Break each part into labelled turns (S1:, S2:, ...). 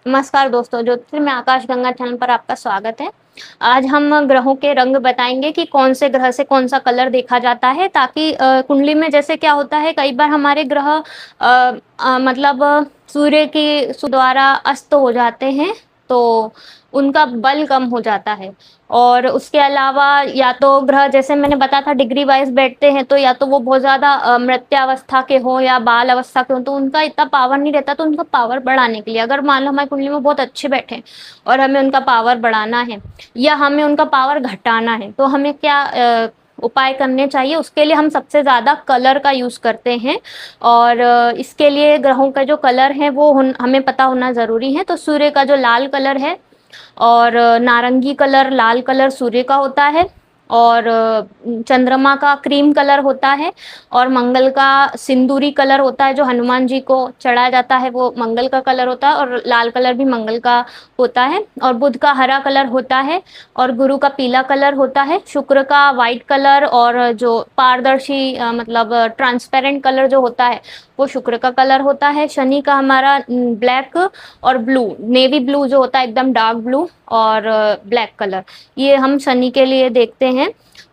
S1: नमस्कार दोस्तों, ज्योतिष में आकाश गंगा चैनल पर आपका स्वागत है। आज हम ग्रहों के रंग बताएंगे कि कौन से ग्रह से कौन सा कलर देखा जाता है, ताकि कुंडली में जैसे क्या होता है, कई बार हमारे ग्रह मतलब सूर्य की द्वारा अस्त हो जाते हैं, तो उनका बल कम हो जाता है। और उसके अलावा या तो ग्रह, जैसे मैंने बताया था, डिग्री वाइज बैठते हैं, तो या तो वो बहुत ज्यादा मृत्यावस्था के हो या बाल अवस्था के हो, तो उनका इतना पावर नहीं रहता। तो उनका पावर बढ़ाने के लिए, अगर मान लो हमारी कुंडली में बहुत अच्छे बैठे हैं और हमें उनका पावर बढ़ाना है या हमें उनका पावर घटाना है, तो हमें क्या उपाय करने चाहिए। उसके लिए हम सबसे ज्यादा कलर का यूज करते हैं, और इसके लिए ग्रहों का जो कलर है वो हमें पता होना जरूरी है। तो सूर्य का जो लाल कलर है, और नारंगी कलर, लाल कलर सूर्य का होता है, और चंद्रमा का क्रीम कलर होता है, और मंगल का सिंदूरी कलर होता है, जो हनुमान जी को चढ़ाया जाता है, वो मंगल का कलर होता है, और लाल कलर भी मंगल का होता है। और बुध का हरा कलर होता है, और गुरु का पीला कलर होता है। शुक्र का वाइट कलर, और जो पारदर्शी मतलब ट्रांसपेरेंट कलर जो होता है, वो शुक्र का कलर होता है। शनि का हमारा ब्लैक और ब्लू, नेवी ब्लू जो होता है, एकदम डार्क ब्लू, और ब्लैक कलर, ये हम शनि के लिए देखते हैं।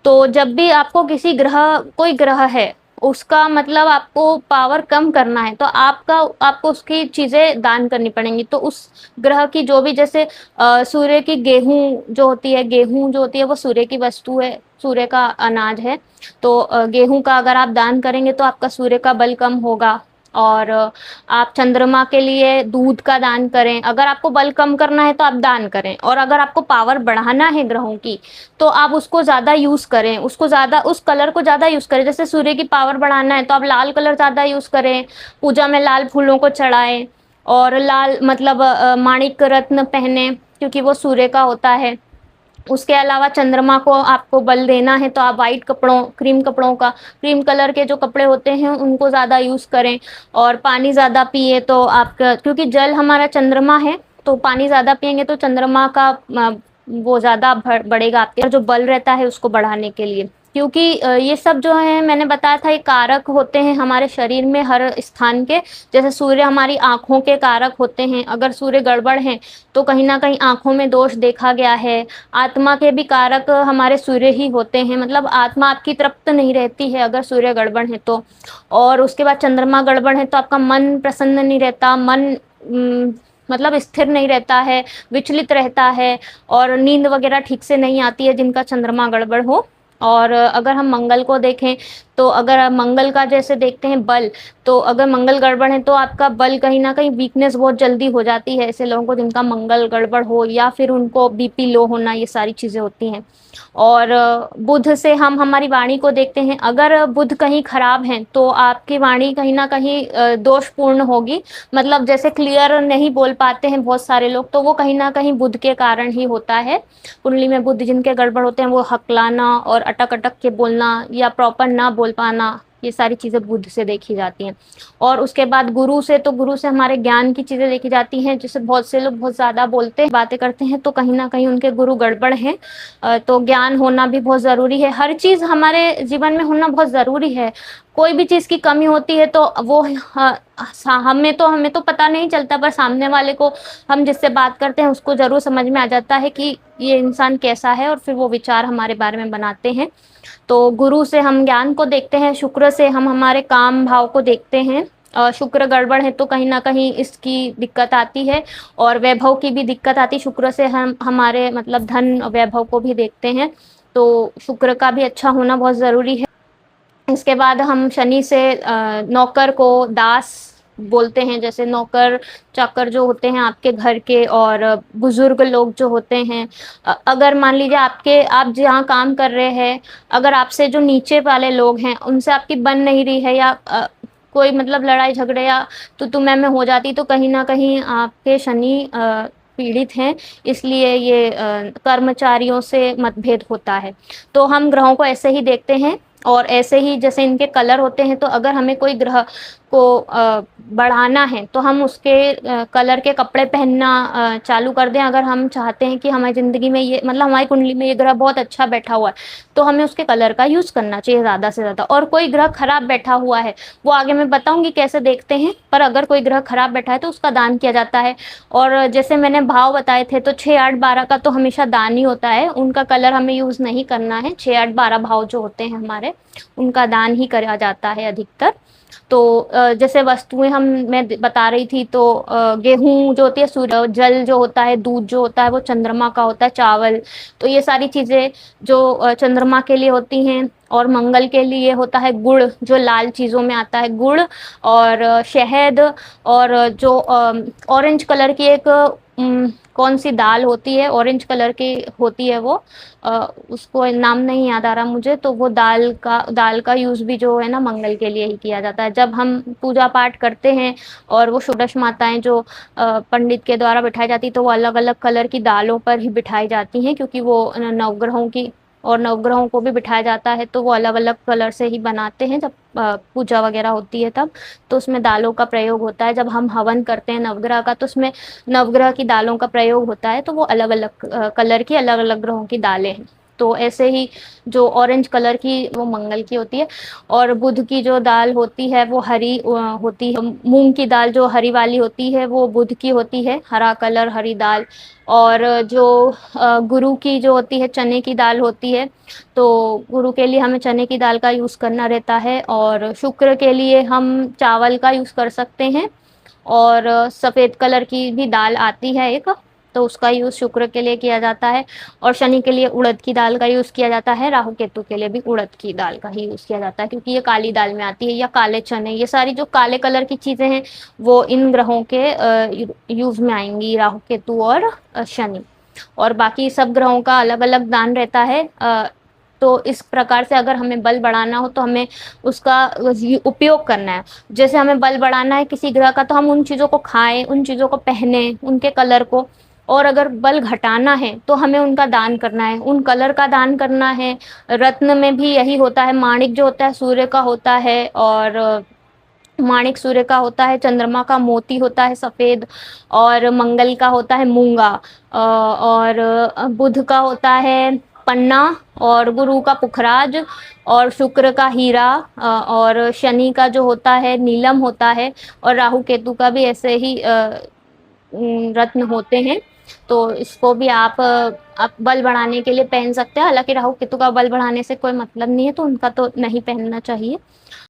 S1: तो जब भी आपको किसी ग्रह, कोई ग्रह है, उसका मतलब आपको पावर कम करना है, तो आपको उसकी चीजें दान करनी पड़ेंगी। तो उस ग्रह की जो भी, जैसे सूर्य की गेहूं जो होती है, गेहूं जो होती है वो सूर्य की वस्तु है, सूर्य का अनाज है। तो गेहूं का अगर आप दान करेंगे तो आपका सूर्य का बल कम होगा। और आप चंद्रमा के लिए दूध का दान करें। अगर आपको बल कम करना है तो आप दान करें, और अगर आपको पावर बढ़ाना है ग्रहों की, तो आप उसको ज्यादा यूज करें, उसको ज्यादा, उस कलर को ज्यादा यूज करें। जैसे सूर्य की पावर बढ़ाना है तो आप लाल कलर ज्यादा यूज करें, पूजा में लाल फूलों को चढ़ाएं, और लाल मतलब माणिक रत्न पहने, क्योंकि वो सूर्य का होता है। उसके अलावा चंद्रमा को आपको बल देना है तो आप वाइट कपड़ों, क्रीम कपड़ों का, क्रीम कलर के जो कपड़े होते हैं उनको ज़्यादा यूज़ करें। और पानी ज़्यादा पिए, तो आपका, क्योंकि जल हमारा चंद्रमा है, तो पानी ज़्यादा पिएंगे तो चंद्रमा का वो ज़्यादा बढ़ेगा, आपके जो बल रहता है उसको बढ़ाने के लिए। क्योंकि ये सब जो है मैंने बताया था, ये कारक होते हैं हमारे शरीर में हर स्थान के। जैसे सूर्य हमारी आँखों के कारक होते हैं, अगर सूर्य गड़बड़ है तो कहीं ना कहीं आँखों में दोष देखा गया है। आत्मा के भी कारक हमारे सूर्य ही होते हैं, मतलब आत्मा आपकी तृप्त नहीं रहती है अगर सूर्य गड़बड़ है तो। और उसके बाद चंद्रमा गड़बड़ है तो आपका मन प्रसन्न नहीं रहता, मन मतलब स्थिर नहीं रहता है, विचलित रहता है, और नींद वगैरह ठीक से नहीं आती है जिनका चंद्रमा गड़बड़ हो। और अगर हम मंगल को देखें, तो अगर मंगल का जैसे देखते हैं बल, तो अगर मंगल गड़बड़ है तो आपका बल कहीं ना कहीं, वीकनेस बहुत जल्दी हो जाती है ऐसे लोगों को जिनका मंगल गड़बड़ हो, या फिर उनको बीपी लो होना, ये सारी चीजें होती हैं। और बुध से हम हमारी वाणी को देखते हैं। अगर बुध कहीं खराब है तो आपकी वाणी कहीं ना कहीं दोषपूर्ण होगी, मतलब जैसे क्लियर नहीं बोल पाते हैं बहुत सारे लोग, तो वो कहीं ना कहीं बुध के कारण ही होता है। कुंडली में बुध जिनके गड़बड़ होते हैं, वो हकलाना और अटक अटक के बोलना या प्रॉपर ना बोल पाना, ये सारी चीजें बुध से देखी जाती हैं। और उसके बाद गुरु से, तो गुरु से हमारे ज्ञान की चीजें देखी जाती हैं। जैसे बहुत से लोग बहुत ज्यादा बोलते हैं, बातें करते हैं, तो कहीं ना कहीं उनके गुरु गड़बड़ हैं। तो ज्ञान होना भी बहुत जरूरी है, हर चीज हमारे जीवन में होना बहुत जरूरी है। कोई भी चीज की कमी होती है तो वो हमें तो पता नहीं चलता, पर सामने वाले को, हम जिससे बात करते हैं उसको जरूर समझ में आ जाता है कि ये इंसान कैसा है, और फिर वो विचार हमारे बारे में बनाते हैं। तो गुरु से हम ज्ञान को देखते हैं, शुक्र से हम हमारे काम भाव को देखते हैं। शुक्र गड़बड़ है तो कहीं ना कहीं इसकी दिक्कत आती है, और वैभव की भी दिक्कत आती है। शुक्र से हम हमारे मतलब धन वैभव को भी देखते हैं, तो शुक्र का भी अच्छा होना बहुत ज़रूरी है। इसके बाद हम शनि से नौकर को दास बोलते हैं। जैसे नौकर चाकर जो होते हैं आपके घर के, और बुजुर्ग लोग जो होते हैं, अगर मान लीजिए आप जहाँ काम कर रहे हैं, अगर आपसे जो नीचे वाले लोग हैं उनसे आपकी बन नहीं रही है, या कोई मतलब लड़ाई झगड़े या तो मैं हो जाती, तो कहीं ना कहीं आपके शनि पीड़ित हैं, इसलिए ये कर्मचारियों से मतभेद होता है। तो हम ग्रहों को ऐसे ही देखते हैं, और ऐसे ही जैसे इनके कलर होते हैं, तो अगर हमें कोई ग्रह को बढ़ाना है तो हम उसके कलर के कपड़े पहनना चालू कर दें। अगर हम चाहते हैं कि हमारी ज़िंदगी में ये मतलब हमारी कुंडली में ये ग्रह बहुत अच्छा बैठा हुआ है, तो हमें उसके कलर का यूज़ करना चाहिए ज़्यादा से ज़्यादा। और कोई ग्रह खराब बैठा हुआ है, वो आगे मैं बताऊँगी कैसे देखते हैं, पर अगर कोई ग्रह खराब बैठा है तो उसका दान किया जाता है। और जैसे मैंने भाव बताए थे, तो 6, 8, 12 का तो हमेशा दान ही होता है, उनका कलर हमें यूज़ नहीं करना है। 6, 8, 12 भाव जो होते हैं हमारे, उनका दान ही करा जाता है अधिकतर। तो जैसे वस्तुएं मैं बता रही थी, तो गेहूं जो होती है सूर्य, जल जो होता है, दूध जो होता है वो चंद्रमा का होता है, चावल, तो ये सारी चीजें जो चंद्रमा के लिए होती हैं। और मंगल के लिए होता है गुड़, जो लाल चीजों में आता है गुड़, और शहद, और जो ऑरेंज कलर की एक कौन सी दाल होती है, ऑरेंज कलर की होती है वो, उसको नाम नहीं याद आ रहा मुझे, तो वो दाल का यूज़ भी जो है ना मंगल के लिए ही किया जाता है। जब हम पूजा पाठ करते हैं और वो षोडश माताएं जो पंडित के द्वारा बिठाई जाती, तो वो अलग अलग कलर की दालों पर ही बिठाई जाती हैं, क्योंकि वो नवग्रहों की, और नवग्रहों को भी बिठाया जाता है, तो वो अलग अलग कलर से ही बनाते हैं जब पूजा वगैरह होती है तब। तो उसमें दालों का प्रयोग होता है। जब हम हवन करते हैं नवग्रह का, तो उसमें नवग्रह की दालों का प्रयोग होता है, तो वो अलग अलग कलर की, अलग अलग ग्रहों की दालें हैं। तो ऐसे ही जो ऑरेंज कलर की वो मंगल की होती है, और बुध की जो दाल होती है वो हरी होती है। मूंग की दाल जो हरी वाली होती है वो बुध की होती है, हरा कलर हरी दाल। और जो गुरु की जो होती है चने की दाल होती है, तो गुरु के लिए हमें चने की दाल का यूज़ करना रहता है। और शुक्र के लिए हम चावल का यूज़ कर सकते हैं। और सफ़ेद कलर की भी दाल आती है एक, तो उसका यूज़ शुक्र के लिए किया जाता है। और शनि के लिए उड़द की दाल का यूज़ किया जाता है। राहु केतु के लिए भी उड़द की दाल का ही यूज़ किया जाता है, क्योंकि ये काली दाल में आती है, या काले चने, ये सारी जो काले कलर की चीज़ें हैं वो इन ग्रहों के यूज़ में आएंगी, राहु केतु और शनि। और बाकी सब ग्रहों का अलग अलग दान रहता है। तो इस प्रकार से अगर हमें बल बढ़ाना हो तो हमें उसका उपयोग करना है। जैसे हमें बल बढ़ाना है किसी ग्रह का, तो हम उन चीज़ों को खाएं, उन चीज़ों को पहने, उनके कलर को। और अगर बल घटाना है तो हमें उनका दान करना है, उन कलर का दान करना है। रत्न में भी यही होता है, माणिक जो होता है सूर्य का होता है, और माणिक सूर्य का होता है, चंद्रमा का मोती होता है सफ़ेद, और मंगल का होता है मूंगा, और बुध का होता है पन्ना, और गुरु का पुखराज, और शुक्र का हीरा, और शनि का जो होता है नीलम होता है। और राहु केतु का भी ऐसे ही रत्न होते हैं। तो इसको भी आप बल बढ़ाने के लिए पहन सकते हैं। हालांकि राहु केतु का बल बढ़ाने से कोई मतलब नहीं है, तो उनका तो नहीं पहनना चाहिए।